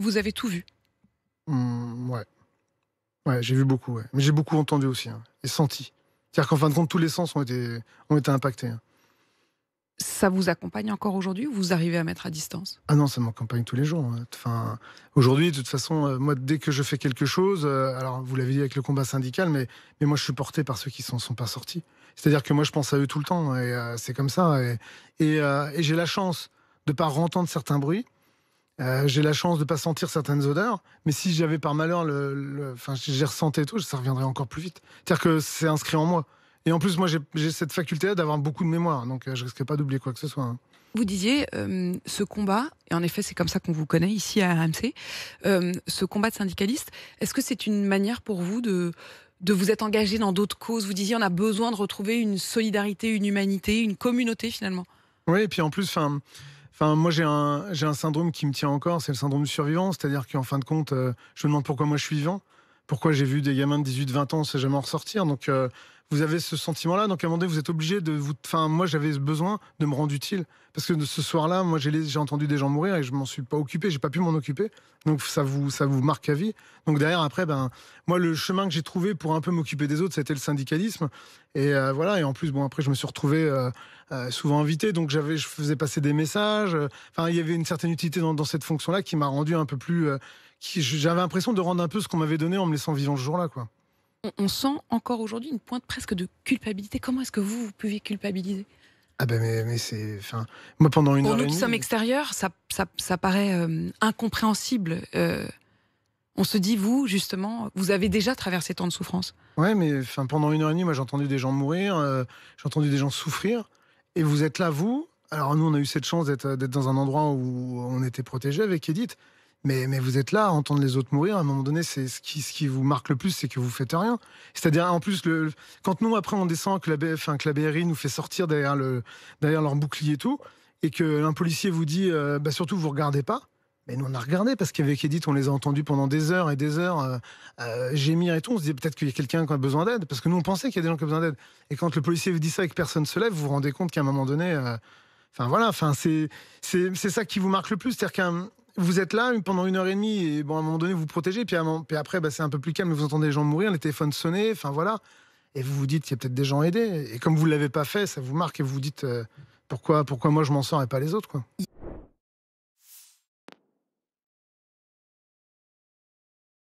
Vous avez tout vu? Ouais. Ouais, j'ai vu beaucoup, ouais. Mais j'ai beaucoup entendu aussi, hein, et senti. C'est-à-dire qu'en fin de compte, tous les sens ont été impactés, hein. Ça vous accompagne encore aujourd'hui ou vous arrivez à mettre à distance? Ah non, ça m'accompagne tous les jours, hein. Enfin, aujourd'hui, de toute façon, moi, dès que je fais quelque chose, alors vous l'avez dit avec le combat syndical, mais moi, je suis porté par ceux qui s'en sont pas sortis. C'est-à-dire que moi, je pense à eux tout le temps et c'est comme ça et j'ai la chance de pas entendre certains bruits, j'ai la chance de pas sentir certaines odeurs, mais si j'avais par malheur enfin, j'ai ressenti et tout, ça reviendrait encore plus vite. C'est-à-dire que c'est inscrit en moi et en plus, moi, j'ai cette faculté-là d'avoir beaucoup de mémoire, donc je risquerais pas d'oublier quoi que ce soit, hein. Vous disiez, ce combat, et en effet c'est comme ça qu'on vous connaît ici à RMC, ce combat de syndicaliste, est-ce que c'est une manière pour vous de vous être engagé dans d'autres causes? Vous disiez: «On a besoin de retrouver une solidarité, une humanité, une communauté finalement». Oui et puis en plus, moi j'ai un syndrome qui me tient encore, c'est le syndrome du survivant. C'est-à-dire qu'en fin de compte, je me demande pourquoi moi je suis vivant. Pourquoi j'ai vu des gamins de 18-20 ans, on sait jamais en ressortir. Donc vous avez ce sentiment-là, donc à un moment donné, vous êtes obligé de vous moi j'avais besoin de me rendre utile. Parce que ce soir-là, moi j'ai entendu des gens mourir et je m'en suis pas occupé, j'ai pas pu m'en occuper. Donc ça vous marque à vie. Donc derrière après, moi le chemin que j'ai trouvé pour un peu m'occuper des autres, c'était le syndicalisme. Et voilà, et en plus bon après je me suis retrouvé souvent invité, donc je faisais passer des messages. Enfin, il y avait une certaine utilité dans cette fonction-là qui m'a rendu un peu plus. J'avais l'impression de rendre un peu ce qu'on m'avait donné en me laissant vivant ce jour-là, quoi. On sent encore aujourd'hui une pointe presque de culpabilité. Comment est-ce que vous pouvez culpabiliser? Ah ben mais c'est, enfin, moi pendant une Pour heure nous et qui sommes demie. extérieurs, ça paraît, incompréhensible. On se dit, vous, justement, vous avez déjà traversé tant de souffrances. Ouais, mais enfin pendant une heure et demie, moi j'ai entendu des gens mourir, j'ai entendu des gens souffrir, et vous êtes là, vous. Alors nous, on a eu cette chance d'être dans un endroit où on était protégé avec Edith. Mais vous êtes là à entendre les autres mourir. À un moment donné, c'est ce qui vous marque le plus, c'est que vous faites rien. C'est-à-dire, en plus, quand nous, après, on descend, que la BRI nous fait sortir derrière leur bouclier et tout, et qu'un policier vous dit, surtout, vous regardez pas. Mais nous, on a regardé, parce qu'avec Edith, on les a entendus pendant des heures et des heures gémir et tout. On se dit peut-être qu'il y a quelqu'un qui a besoin d'aide, parce que nous, on pensait qu'il y a des gens qui ont besoin d'aide. Et quand le policier vous dit ça et que personne se lève, vous vous rendez compte qu'à un moment donné, enfin voilà, enfin c'est ça qui vous marque le plus, c'est-à-dire qu'un vous êtes là pendant une heure et demie et bon à un moment donné vous vous protégez, puis après c'est un peu plus calme, vous entendez les gens mourir, les téléphones sonner, enfin voilà, et vous vous dites il y a peut-être des gens aidés, et comme vous l'avez pas fait, ça vous marque et vous vous dites pourquoi moi je m'en sors et pas les autres, quoi.